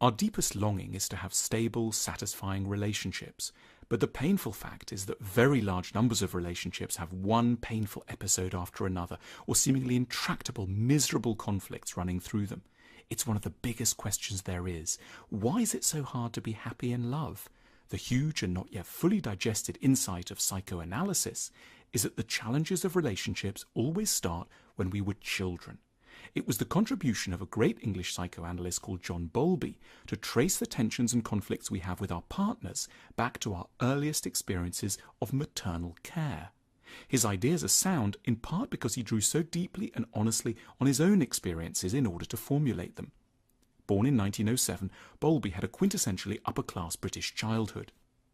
Our deepest longing is to have stable, satisfying relationships, but the painful fact is that very large numbers of relationships have one painful episode after another, or seemingly intractable, miserable conflicts running through them. It's one of the biggest questions there is. Why is it so hard to be happy in love? The huge and not yet fully digested insight of psychoanalysis is that the challenges of relationships always start when we were children. It was the contribution of a great English psychoanalyst called John Bowlby to trace the tensions and conflicts we have with our partners back to our earliest experiences of maternal care. His ideas are sound in part because he drew so deeply and honestly on his own experiences in order to formulate them. Born in 1907, Bowlby had a quintessentially upper-class British childhood.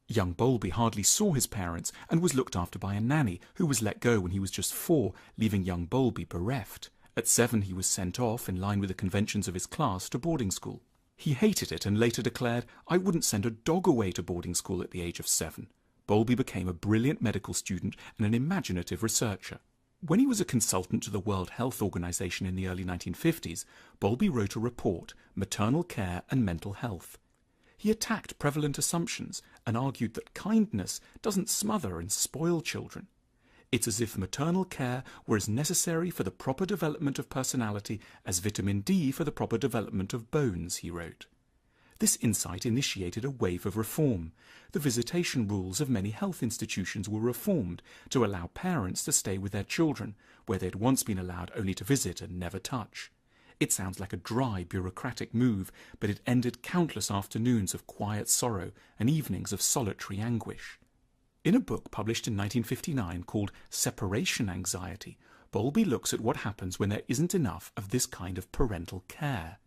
Young Bowlby hardly saw his parents and was looked after by a nanny who was let go when he was just 4, leaving young Bowlby bereft. At 7 he was sent off, in line with the conventions of his class, to boarding school. He hated it and later declared, "I wouldn't send a dog away to boarding school at the age of 7. Bowlby became a brilliant medical student and an imaginative researcher. When he was a consultant to the World Health Organization in the early 1950s, Bowlby wrote a report, Maternal Care and Mental Health. He attacked prevalent assumptions and argued that kindness doesn't smother and spoil children. It's as if maternal care were as necessary for the proper development of personality as vitamin D for the proper development of bones, he wrote. This insight initiated a wave of reform. The visitation rules of many health institutions were reformed to allow parents to stay with their children, where they'd once been allowed only to visit and never touch. It sounds like a dry, bureaucratic move, but it ended countless afternoons of quiet sorrow and evenings of solitary anguish. In a book published in 1959 called Separation Anxiety, Bowlby looks at what happens when there isn't enough of this kind of parental care.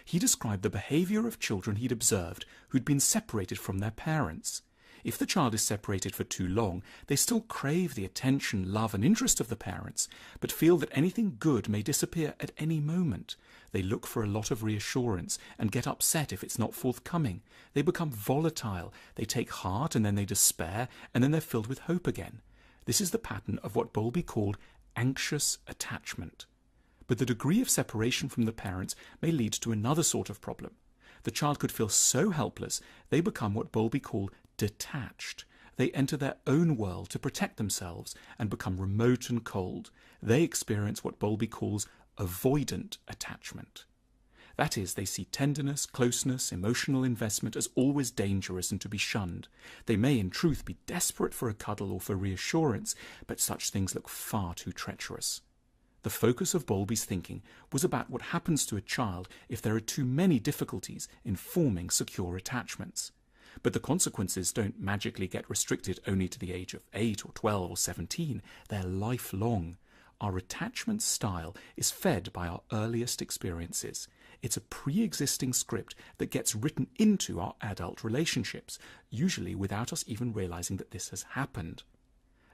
He described the behaviour of children he'd observed who'd been separated from their parents. If the child is separated for too long, they still crave the attention, love and interest of the parents, but feel that anything good may disappear at any moment. They look for a lot of reassurance and get upset if it's not forthcoming. They become volatile, they take heart and then they despair, and then they're filled with hope again. This is the pattern of what Bowlby called anxious attachment. But the degree of separation from the parents may lead to another sort of problem. The child could feel so helpless they become what Bowlby called detached. They enter their own world to protect themselves and become remote and cold. They experience what Bowlby calls avoidant attachment. That is, they see tenderness, closeness, emotional investment as always dangerous and to be shunned. They may in truth be desperate for a cuddle or for reassurance, but such things look far too treacherous. The focus of Bowlby's thinking was about what happens to a child if there are too many difficulties in forming secure attachments. But the consequences don't magically get restricted only to the age of 8 or 12 or 17. They're lifelong. Our attachment style is fed by our earliest experiences. It's a pre-existing script that gets written into our adult relationships, usually without us even realizing that this has happened.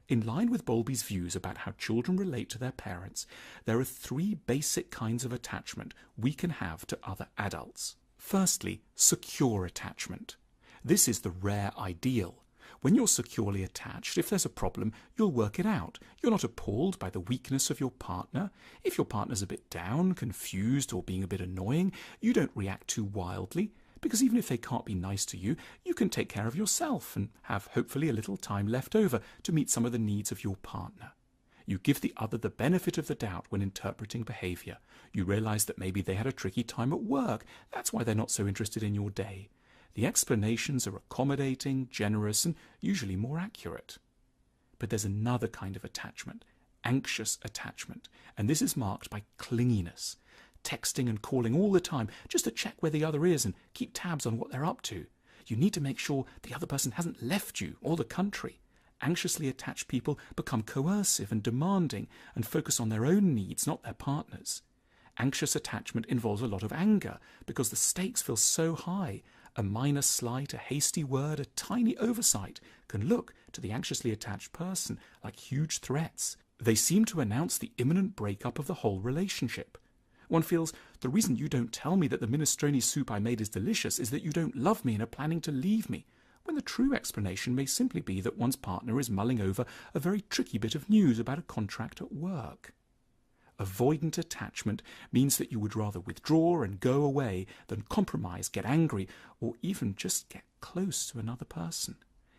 In line with Bowlby's views about how children relate to their parents, there are 3 basic kinds of attachment we can have to other adults. Firstly, secure attachment. This is the rare ideal. When you're securely attached, if there's a problem, you'll work it out. You're not appalled by the weakness of your partner. If your partner's a bit down, confused, or being a bit annoying, you don't react too wildly, because even if they can't be nice to you, you can take care of yourself and have hopefully a little time left over to meet some of the needs of your partner. You give the other the benefit of the doubt when interpreting behaviour. You realise that maybe they had a tricky time at work. That's why they're not so interested in your day. The explanations are accommodating, generous, and usually more accurate. But there's another kind of attachment, anxious attachment, and this is marked by clinginess, texting and calling all the time just to check where the other is and keep tabs on what they're up to. You need to make sure the other person hasn't left you or the country. Anxiously attached people become coercive and demanding and focus on their own needs, not their partner's. Anxious attachment involves a lot of anger because the stakes feel so high. A minor slight, a hasty word, a tiny oversight can look to the anxiously attached person like huge threats. They seem to announce the imminent breakup of the whole relationship. One feels, the reason you don't tell me that the minestrone soup I made is delicious is that you don't love me and are planning to leave me, when the true explanation may simply be that one's partner is mulling over a very tricky bit of news about a contract at work. Avoidant attachment means that you would rather withdraw and go away than compromise, get angry, or even just get close to another person.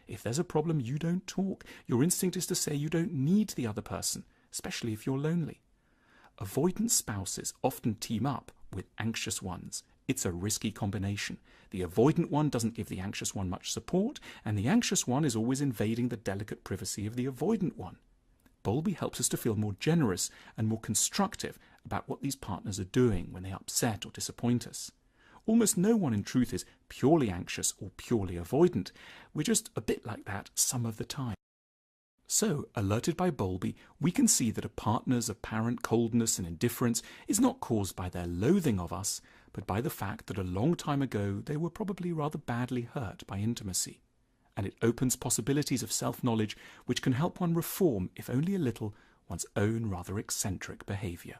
If there's a problem, you don't talk. Your instinct is to say you don't need the other person, especially if you're lonely. Avoidant spouses often team up with anxious ones. It's a risky combination. The avoidant one doesn't give the anxious one much support, and the anxious one is always invading the delicate privacy of the avoidant one. Bowlby helps us to feel more generous and more constructive about what these partners are doing when they upset or disappoint us. Almost no one in truth is purely anxious or purely avoidant. We're just a bit like that some of the time. So, alerted by Bowlby, we can see that a partner's apparent coldness and indifference is not caused by their loathing of us, but by the fact that a long time ago they were probably rather badly hurt by intimacy. And it opens possibilities of self-knowledge which can help one reform, if only a little, one's own rather eccentric behaviour.